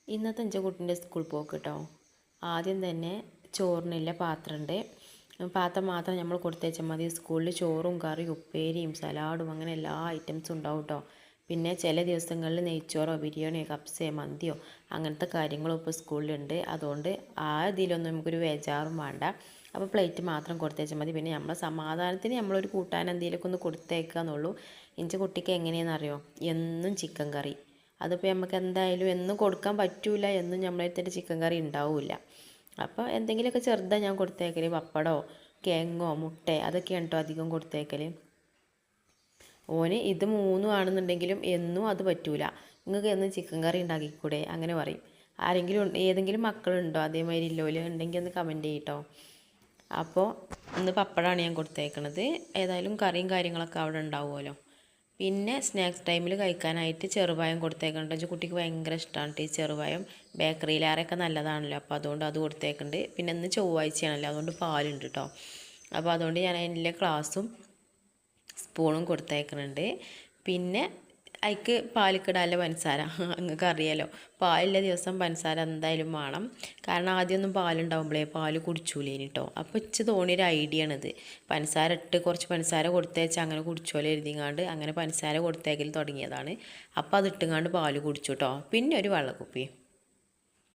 ഇന്നത്തെ എൻ്റെ കുട്ടീൻ്റെ സ്കൂൾ പോക്ക് കേട്ടോ. ആദ്യം തന്നെ ചോറിനുള്ള പാത്രമുണ്ട്. പാത്രം മാത്രം നമ്മൾ കൊടുത്തേച്ചാൽ മതി. സ്കൂളിൽ ചോറും കറിയും ഉപ്പേരിയും സലാഡും അങ്ങനെ എല്ലാ ഐറ്റംസും ഉണ്ടാവും കേട്ടോ. പിന്നെ ചില ദിവസങ്ങളിൽ നെയ്ച്ചോറോ ബിരിയാണിയോ കപ്സയോ മന്തിയോ അങ്ങനത്തെ കാര്യങ്ങളും ഇപ്പോൾ സ്കൂളിലുണ്ട്. അതുകൊണ്ട് ആ ഇതിലൊന്നും നമുക്കൊരു ബേജാറും വേണ്ട. അപ്പോൾ പ്ലേറ്റ് മാത്രം കൊടുത്തേച്ചാൽ മതി. പിന്നെ നമ്മളെ സമാധാനത്തിന് നമ്മളൊരു കൂട്ടാൻ എന്തെങ്കിലുമൊക്കെ ഒന്ന് കൊടുത്തേക്കുക എന്നുള്ളൂ. എൻ്റെ കുട്ടിക്ക് എങ്ങനെയാണെന്നറിയോ, എന്നും ചിക്കൻ കറി. അതിപ്പോൾ നമുക്ക് എന്തായാലും എന്നും കൊടുക്കാൻ പറ്റില്ല, എന്നും നമ്മളെ അടുത്തിട്ട് ചിക്കൻ കറി ഉണ്ടാവില്ല. അപ്പോൾ എന്തെങ്കിലുമൊക്കെ ചെറുതാണ് ഞാൻ കൊടുത്തേക്കൽ. പപ്പടമോ കിഴങ്ങോ മുട്ട അതൊക്കെയാണ് കേട്ടോ അധികം കൊടുത്തേക്കൽ. ഓന് ഇത് മൂന്നും ആണെന്നുണ്ടെങ്കിലും എന്നും അത് പറ്റൂല. നിങ്ങൾക്ക് എന്നും ചിക്കൻ കറി ഉണ്ടാക്കിക്കൂടെ അങ്ങനെ പറയും. ആരെങ്കിലും ഏതെങ്കിലും മക്കളുണ്ടോ അതേമാതിരി ഇല്ലോല് ഉണ്ടെങ്കിൽ ഒന്ന് കമൻറ്റ് ചെയ്യട്ടോ. അപ്പോൾ ഇന്ന് പപ്പടമാണ് ഞാൻ കൊടുത്തേക്കണത്. ഏതായാലും കറിയും കാര്യങ്ങളൊക്കെ അവിടെ ഉണ്ടാവുമല്ലോ. പിന്നെ സ്നാക്സ് ടൈമിൽ കഴിക്കാനായിട്ട് ചെറുപഴം കൊടുത്തേക്കുന്നുണ്ട്. കുട്ടിക്ക് ഭയങ്കര ഇഷ്ടമാണ് ഈ ചെറുപഴം. ബേക്കറിയിലേറെയൊക്കെ നല്ലതാണല്ലോ, അപ്പോൾ അതുകൊണ്ട് അത് കൊടുത്തേക്കുന്നുണ്ട്. പിന്നെ ഇന്ന് ചൊവ്വാഴ്ചയാണല്ലോ, അതുകൊണ്ട് പാലുണ്ട് കേട്ടോ. അപ്പോൾ അതുകൊണ്ട് ഞാൻ അതിൻ്റെ ഗ്ലാസും സ്പൂണും കൊടുത്തേക്കുന്നുണ്ട്. പിന്നെ അതിക്ക് പാലിക്കിടാനുള്ള പഞ്ചസാര നിങ്ങൾക്ക് അറിയാലോ, പാലുള്ള ദിവസം പഞ്ചസാര എന്തായാലും വേണം. കാരണം ആദ്യമൊന്നും പാലുണ്ടാവുമ്പോഴേ പാല് കുടിച്ചൂലേനി കേട്ടോ. അപ്പോൾ ഇച്ച് തോന്നിയൊരു ഐഡിയ ആണിത്. പഞ്ചസാര ഇട്ട് കുറച്ച് പഞ്ചസാര കൊടുത്തേച്ചാൽ അങ്ങനെ കുടിച്ചോലെ എഴുതിങ്ങാണ്ട് അങ്ങനെ പഞ്ചസാര കൊടുത്തേക്കൽ തുടങ്ങിയതാണ്. അപ്പോൾ അത് ഇട്ടുങ്ങാണ്ട് പാല് കുടിച്ചു കേട്ടോ. പിന്നെ ഒരു വെള്ളക്കുപ്പി